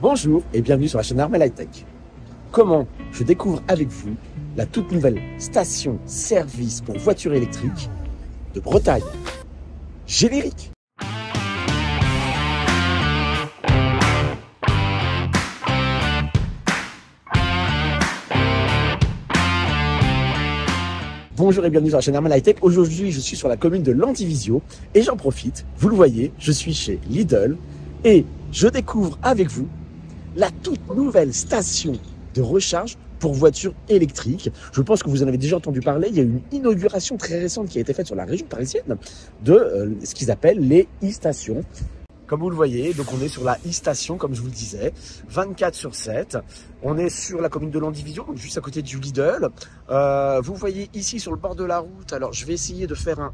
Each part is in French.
Bonjour et bienvenue sur la chaîne Armel High Tech. Comment je découvre avec vous la toute nouvelle station-service pour voitures électriques de Bretagne. Générique. Bonjour et bienvenue sur la chaîne Armel High Tech. Aujourd'hui, je suis sur la commune de Landivisiau et j'en profite. Vous le voyez, je suis chez Lidl et je découvre avec vous la toute nouvelle station de recharge pour voitures électriques. Je pense que vous en avez déjà entendu parler. Il y a eu une inauguration très récente qui a été faite sur la région parisienne de ce qu'ils appellent les e-stations. Comme vous le voyez, donc on est sur la e-station, comme je vous le disais, 24/7. On est sur la commune de Landivisiau, donc juste à côté du Lidl. Vous voyez ici sur le bord de la route, alors je vais essayer de faire un...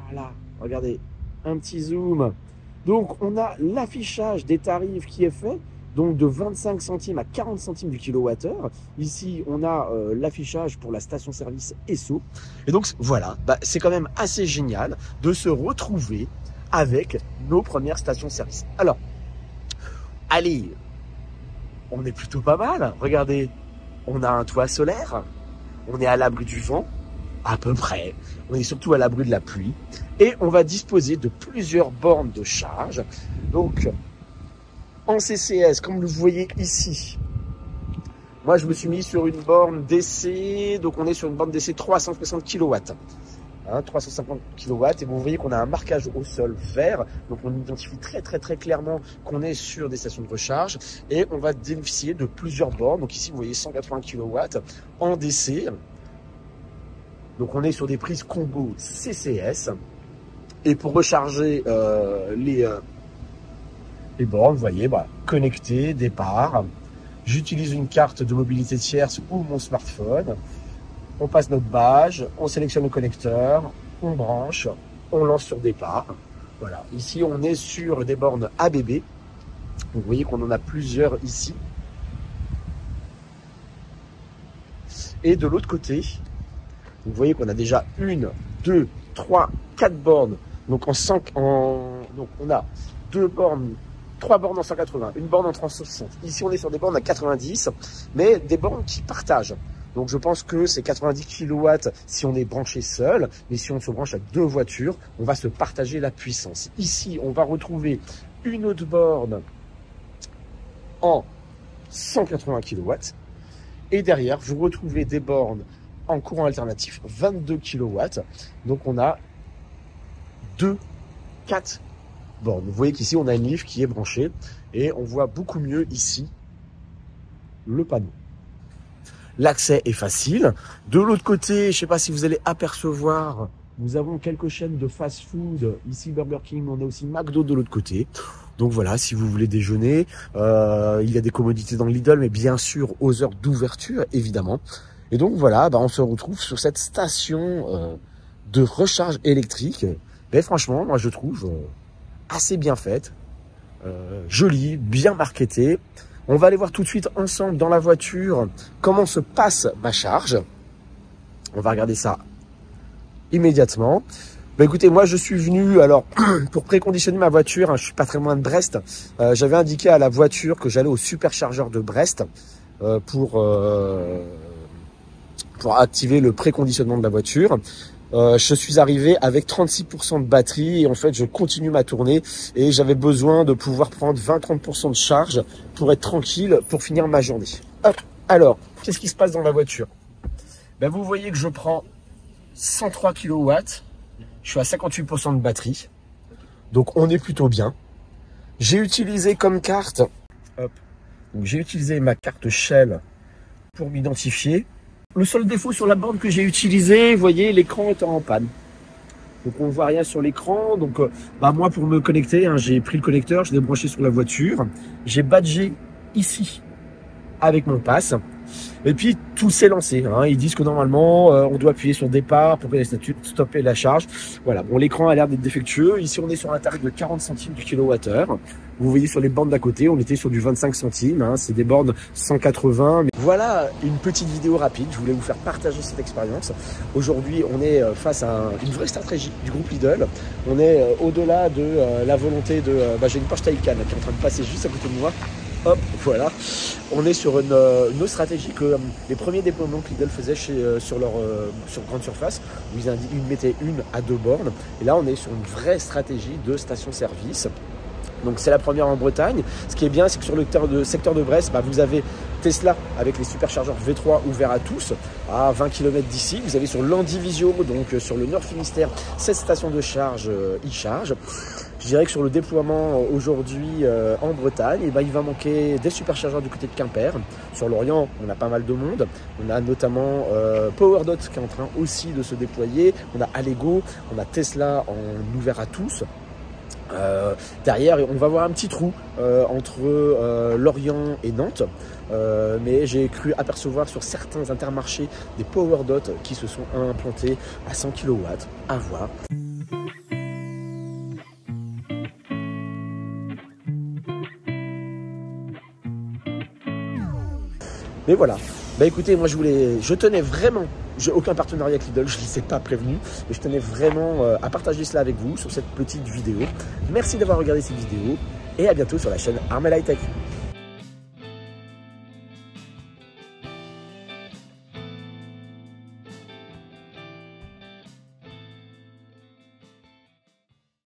Voilà, regardez, un petit zoom. Donc on a l'affichage des tarifs qui est fait, donc de 25 centimes à 40 centimes du kilowattheure. Ici, on a l'affichage pour la station-service Esso. Et donc voilà, c'est quand même assez génial de se retrouver avec nos premières stations-service. Alors, allez, on est plutôt pas mal. Regardez, on a un toit solaire, on est à l'abri du vent, à peu près. On est surtout à l'abri de la pluie. Et on va disposer de plusieurs bornes de charge. Donc, en CCS, comme vous voyez ici, moi je me suis mis sur une borne DC, donc on est sur une borne DC 360 kW. 350 kW, et vous voyez qu'on a un marquage au sol vert, donc on identifie très clairement qu'on est sur des stations de recharge, et on va bénéficier de plusieurs bornes. Donc ici vous voyez 180 kW en DC, donc on est sur des prises combo CCS, et pour recharger les bornes, vous voyez, connecté, départ. J'utilise une carte de mobilité tierce ou mon smartphone. On passe notre badge, on sélectionne le connecteur, on branche, on lance sur départ. Voilà, ici on est sur des bornes ABB. Vous voyez qu'on en a plusieurs ici. Et de l'autre côté, vous voyez qu'on a déjà 1, 2, 3, 4 bornes. Donc donc on a 2 bornes, 3 bornes en 180, une borne en 360. Ici, on est sur des bornes à 90, mais des bornes qui partagent. Donc, je pense que c'est 90 kW si on est branché seul, mais si on se branche à 2 voitures, on va se partager la puissance. Ici, on va retrouver une autre borne en 180 kW. Et derrière, vous retrouvez des bornes en courant alternatif 22 kW. Donc, on a 4 bornes. Vous voyez qu'ici, on a une livre qui est branchée et on voit beaucoup mieux ici le panneau. L'accès est facile. De l'autre côté, je ne sais pas si vous allez apercevoir, nous avons quelques chaînes de fast-food. Ici, Burger King, on a aussi McDo de l'autre côté. Donc voilà, si vous voulez déjeuner, il y a des commodités dans le Lidl, mais bien sûr aux heures d'ouverture, évidemment. Et donc voilà, on se retrouve sur cette station de recharge électrique. Mais franchement, moi je trouve assez bien faite, jolie, bien marketée. On va aller voir tout de suite ensemble dans la voiture comment se passe ma charge. On va regarder ça immédiatement. Écoutez, moi je suis venu alors pour préconditionner ma voiture, je suis pas très loin de Brest. J'avais indiqué à la voiture que j'allais au superchargeur de Brest pour activer le préconditionnement de la voiture. Je suis arrivé avec 36% de batterie et en fait je continue ma tournée et j'avais besoin de pouvoir prendre 20-30% de charge pour être tranquille pour finir ma journée. Hop. Alors, qu'est-ce qui se passe dans la voiture? Vous voyez que je prends 103 kW, je suis à 58% de batterie, donc on est plutôt bien. J'ai utilisé comme carte, j'ai utilisé ma carte Shell pour m'identifier. Le seul défaut sur la borne que j'ai utilisée, vous voyez, l'écran est en panne. Donc on ne voit rien sur l'écran. Donc moi pour me connecter, j'ai pris le connecteur, je l'ai branché sur la voiture. J'ai badgé ici avec mon pass. Et puis tout s'est lancé. Ils disent que normalement on doit appuyer sur départ pour que les statuts stopper la charge. Voilà, bon l'écran a l'air d'être défectueux. Ici on est sur un tarif de 40 centimes du kilowattheure. Vous voyez sur les bornes d'à côté, on était sur du 25 centimes. C'est des bornes 180. Mais voilà une petite vidéo rapide. Je voulais vous faire partager cette expérience. Aujourd'hui on est face à une vraie stratégie du groupe Lidl. On est au-delà de la volonté de... j'ai une Porsche Taycan qui est en train de passer juste à côté de moi. hop, voilà. On est sur une autre stratégie que les premiers déploiements que Lidl faisait sur grande surface, où ils mettaient 1 à 2 bornes. Et là, on est sur une vraie stratégie de station-service. Donc c'est la première en Bretagne. Ce qui est bien, c'est que sur le secteur de Brest, vous avez Tesla avec les superchargeurs V3 ouverts à tous, à 20 km d'ici. Vous avez sur l'Andivisio, donc sur le Nord Finistère, cette station de charge e-charge. Je dirais que sur le déploiement aujourd'hui en Bretagne, il va manquer des superchargeurs du côté de Quimper. Sur l'Orient, on a pas mal de monde. On a notamment PowerDot qui est en train aussi de se déployer. On a Allego, on a Tesla en ouvert à tous. Derrière, on va voir un petit trou entre Lorient et Nantes, mais j'ai cru apercevoir sur certains intermarchés des PowerDot qui se sont implantés à 100 kW. À voir. Mais voilà. Écoutez, moi je tenais vraiment, j'ai aucun partenariat avec Lidl, je ne les ai pas prévenus, mais je tenais vraiment à partager cela avec vous sur cette petite vidéo. Merci d'avoir regardé cette vidéo et à bientôt sur la chaîne Armel High Tech.